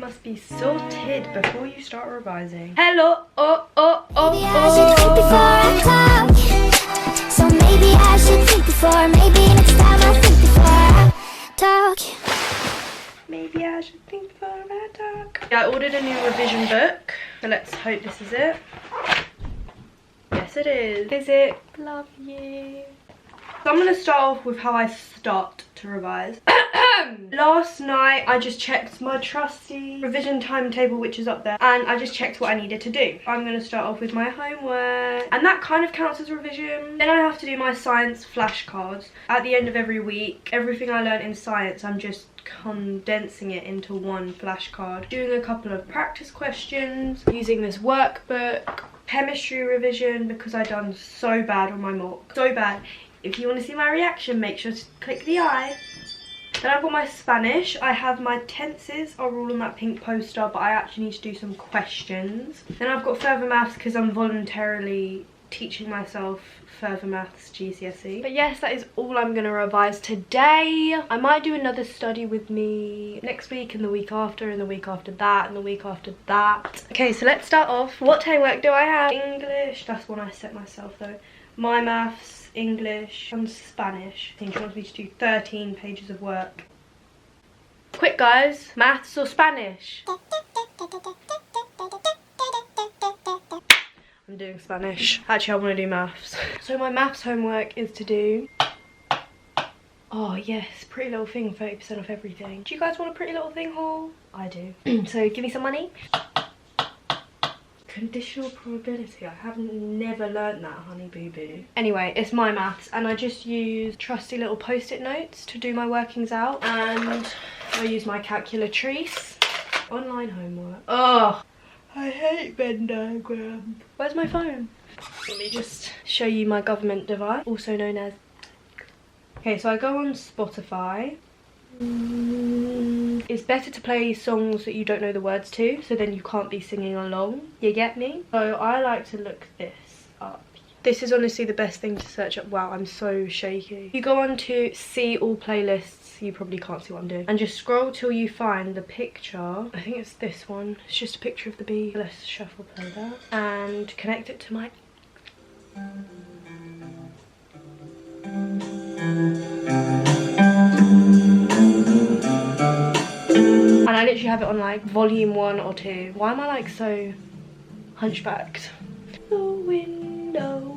must be sorted before you start revising. Hello, oh. Maybe I should think before I talk. So maybe I should think before. Maybe next time I'll think before I talk. Maybe I should think before I talk. Yeah, I ordered a new revision book, so let's hope this is it. Yes, it is. Is it? Love you. So I'm going to start off with how I start to revise. Last night I just checked my trusty revision timetable, which is up there, and I just checked what I needed to do. I'm going to start off with my homework, and that kind of counts as revision. Then I have to do my science flashcards at the end of every week. Everything I learned in science, I'm just condensing it into one flashcard. Doing a couple of practice questions, using this workbook. Chemistry revision, because I done so bad on my mock. So bad. If you want to see my reaction, make sure to click the eye. Then I've got my Spanish. I have my tenses are all on that pink poster, but I actually need to do some questions. Then I've got further maths because I'm voluntarily teaching myself further maths GCSE. But yes, that is all I'm going to revise today. I might do another study with me next week and the week after and the week after that and the week after that. Okay, so let's start off. What homework do I have? English, that's one I set myself though. My maths, English and Spanish. I think she wants me to do 13 pages of work. Quick guys, maths or Spanish? I'm doing Spanish. Actually, I want to do maths. So my maths homework is to do... Oh yes, Pretty Little Thing, 30% off everything. Do you guys want a Pretty Little Thing haul? I do. So give me some money. Conditional probability. I haven't never learnt that, honey boo boo. Anyway, it's my maths, and I just use trusty little post-it notes to do my workings out, and I use my calculatrice. Online homework. Oh, I hate Venn diagrams. Where's my phone? Let me just show you my government device, also known as... Okay, so I go on Spotify. It's better to play songs that you don't know the words to, so then you can't be singing along. You get me? So I like to look this up. This is honestly the best thing to search up. Wow, I'm so shaky. You go on to see all playlists. You probably can't see what I'm doing. And just scroll till you find the picture. I think it's this one. It's just a picture of the bee. Let's shuffle play that. And connect it to my... And I literally have it on like volume 1 or 2. Why am I like so hunchbacked? The window.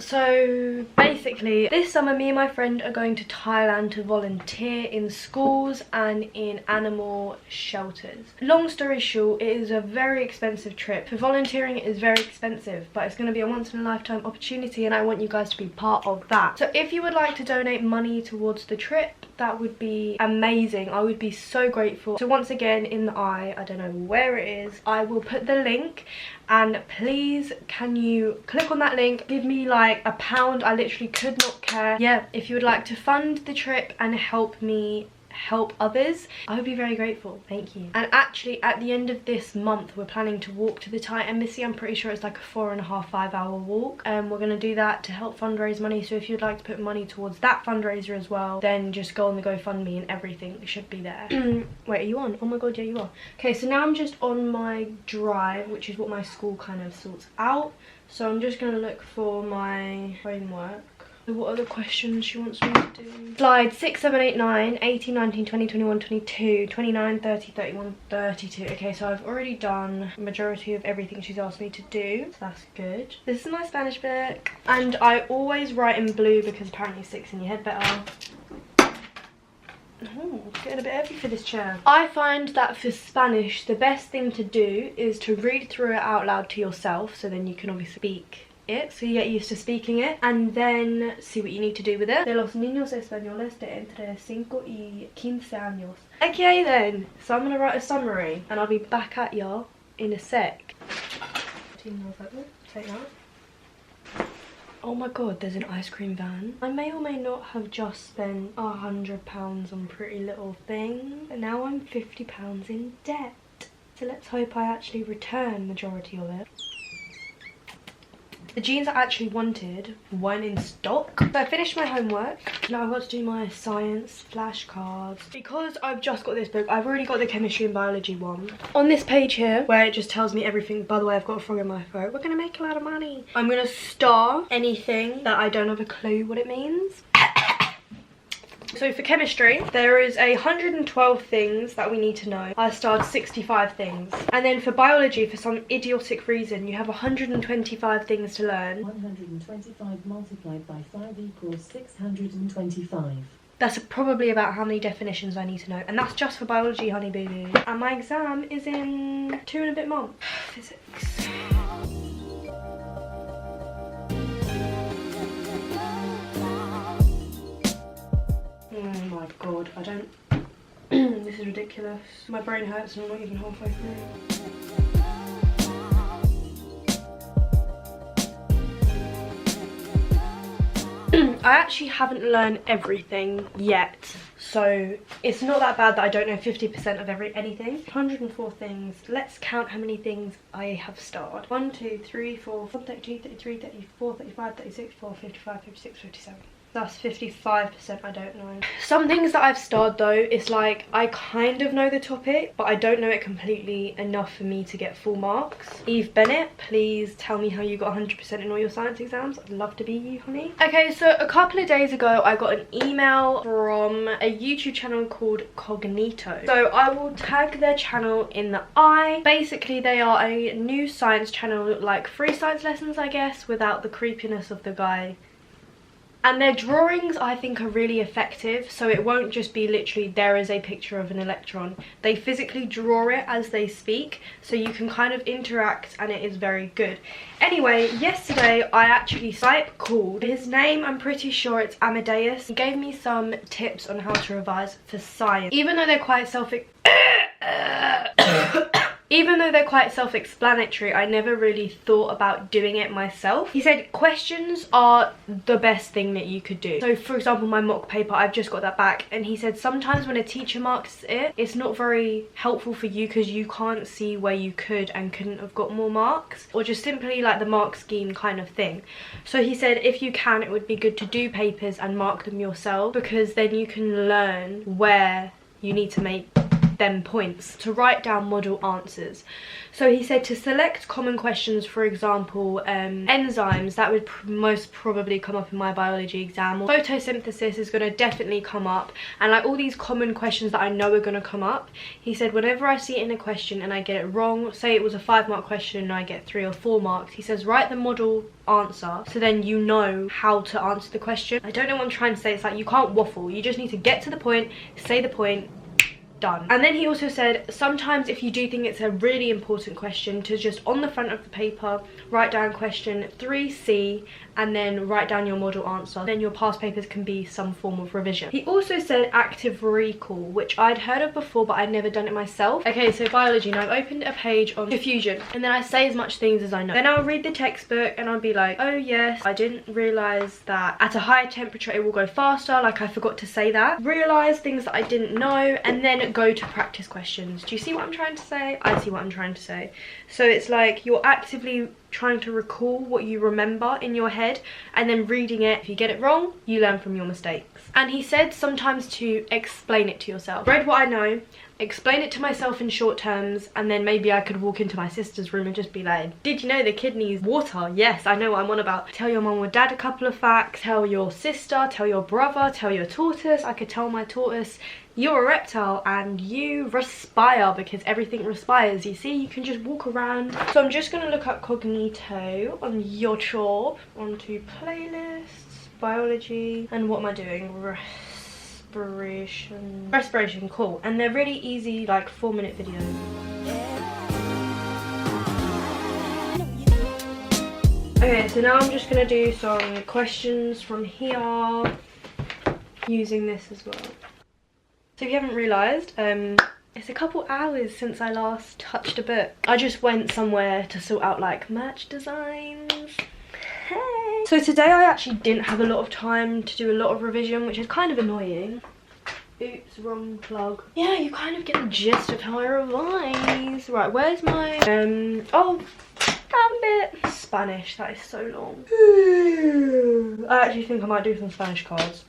So basically this summer me and my friend are going to Thailand to volunteer in schools and in animal shelters. Long story short, it is a very expensive trip. For volunteering it is very expensive, but it's going to be a once in a lifetime opportunity, and I want you guys to be part of that. So if you would like to donate money towards the trip, that would be amazing. I would be so grateful. So once again, in the eye, I don't know where it is, I will put the link, and please can you click on that link, give me like £1. I literally could not care. Yeah, if you would like to fund the trip and help me help others, I would be very grateful. Thank you. And actually at the end of this month we're planning to walk to the Thai embassy. I'm pretty sure it's like a 4.5–5 hour walk, and we're going to do that to help fundraise money. So if you'd like to put money towards that fundraiser as well, then just go on the GoFundMe and everything should be there. Wait, are you on? Oh my god, yeah you are. Okay, so now I'm just on my drive, which is what my school kind of sorts out. So I'm just going to look for my homework. So what are the questions she wants me to do? Slide 6, 7, 8, 9, 18, 19, 20, 21, 22, 29, 30, 31, 32. Okay, so I've already done the majority of everything she's asked me to do. So that's good. This is my Spanish book. And I always write in blue because apparently it sticks in your head better. Oh, it's getting a bit heavy for this chair. I find that for Spanish, the best thing to do is to read through it out loud to yourself, so then you can obviously speak it, so you get used to speaking it, and then see what you need to do with it. De los niños españoles de entre 5 y 15 años. Okay then, so I'm gonna write a summary, and I'll be back at ya in a sec. Take that. Oh my god, there's an ice cream van. I may or may not have just spent £100 on Pretty Little Thing, but now I'm £50 in debt. So let's hope I actually return majority of it. The jeans I actually wanted weren't in stock. So I finished my homework. Now I've got to do my science flashcards. Because I've just got this book, I've already got the chemistry and biology one. On this page here, where it just tells me everything, by the way, I've got a frog in my throat. We're gonna make a lot of money. I'm gonna star anything that I don't have a clue what it means. So for chemistry, there is 112 things that we need to know. I starred 65 things. And then for biology, for some idiotic reason, you have 125 things to learn. 125 multiplied by 5 equals 625. That's probably about how many definitions I need to know. And that's just for biology, honey baby. And my exam is in 2 and a bit months. Physics. Oh my god, I don't... This is ridiculous. My brain hurts and I'm not even halfway through. I actually haven't learned everything yet, so it's not that bad that I don't know 50% of anything. 104 things. Let's count how many things I have starred. 1, 2, 3, 4, 32, 33, 34, 35, 36, 4, 55, 56, 57. That's 55% I don't know. Some things that I've starred though, it's like I kind of know the topic, but I don't know it completely enough for me to get full marks. Eve Bennett, please tell me how you got 100% in all your science exams. I'd love to be you, honey. Okay, so a couple of days ago, I got an email from a YouTube channel called Cognito. So I will tag their channel in the eye. Basically, they are a new science channel, like free science lessons, I guess, without the creepiness of the guy. And their drawings, I think, are really effective. So it won't just be literally, there is a picture of an electron. They physically draw it as they speak. So you can kind of interact and it is very good. Anyway, yesterday I actually Skype called. His name, I'm pretty sure it's Amadeus. He gave me some tips on how to revise for science. Even though they're quite self-explanatory, I never really thought about doing it myself. He said questions are the best thing that you could do. So for example, my mock paper, I've just got that back, and he said sometimes when a teacher marks it, it's not very helpful for you because you can't see where you could and couldn't have got more marks, or just simply like the mark scheme kind of thing. So he said if you can, it would be good to do papers and mark them yourself, because then you can learn where you need to make them points, to write down model answers. So he said to select common questions, for example enzymes, that would most probably come up in my biology exam, or photosynthesis is going to definitely come up, and like all these common questions that I know are going to come up. He said whenever I see it in a question and I get it wrong, say it was a 5-mark question and I get 3 or 4 marks, he says write the model answer so then you know how to answer the question. I don't know what I'm trying to say. It's like you can't waffle, you just need to get to the point, say the point, done. And then he also said sometimes if you do think it's a really important question, to just on the front of the paper write down question 3C and then write down your model answer. Then your past papers can be some form of revision. He also said active recall, which I'd heard of before but I'd never done it myself. Okay, so biology, now I've opened a page on diffusion and then I say as much things as I know. Then I'll read the textbook and I'll be like, oh yes, I didn't realise that at a higher temperature it will go faster, like I forgot to say that. Realise things that I didn't know, and then go to practice questions. Do you see what I'm trying to say? I see what I'm trying to say. So it's like you're actively trying to recall what you remember in your head and then reading it. If you get it wrong, you learn from your mistakes. And he said sometimes to explain it to yourself. Read what I know, explain it to myself in short terms, and then maybe I could walk into my sister's room and just be like, did you know the kidney's water? Yes, I know what I'm on about. Tell your mum or dad a couple of facts, tell your sister, tell your brother, tell your tortoise. I could tell my tortoise, you're a reptile and you respire, because everything respires. You see, you can just walk around. So I'm just going to look up Cognito on YouTube, onto playlists, biology, and what am I doing? Respiration, cool. And they're really easy, like 4-minute videos. Okay, so now I'm just going to do some questions from here using this as well. So if you haven't realised, it's a couple hours since I last touched a book. I just went somewhere to sort out like merch designs. Hey! So today I actually didn't have a lot of time to do a lot of revision, which is kind of annoying Oops, wrong plug. Yeah, you kind of get the gist of how I revise. Right, where's my oh, damn it, Spanish. That is so long. I actually think I might do some Spanish cards.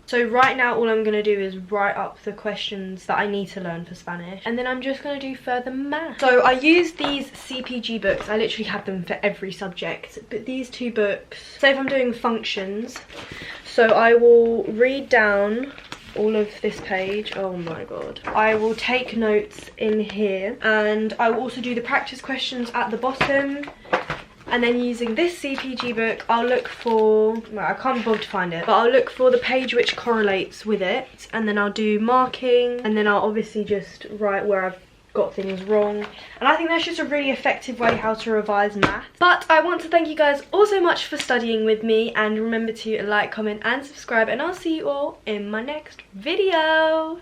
So right now all I'm going to do is write up the questions that I need to learn for Spanish, and then I'm just going to do further math. So I use these CPG books. I literally have them for every subject, but these two books, so if I'm doing functions, so I will read down all of this page. Oh my god. I will take notes in here, and I will also do the practice questions at the bottom. And then using this CPG book, I'll look for, well, I can't bother to find it, but I'll look for the page which correlates with it, and then I'll do marking, and then I'll obviously just write where I've got things wrong. And I think that's just a really effective way how to revise math. But I want to thank you guys all so much for studying with me, and remember to like, comment and subscribe, and I'll see you all in my next video.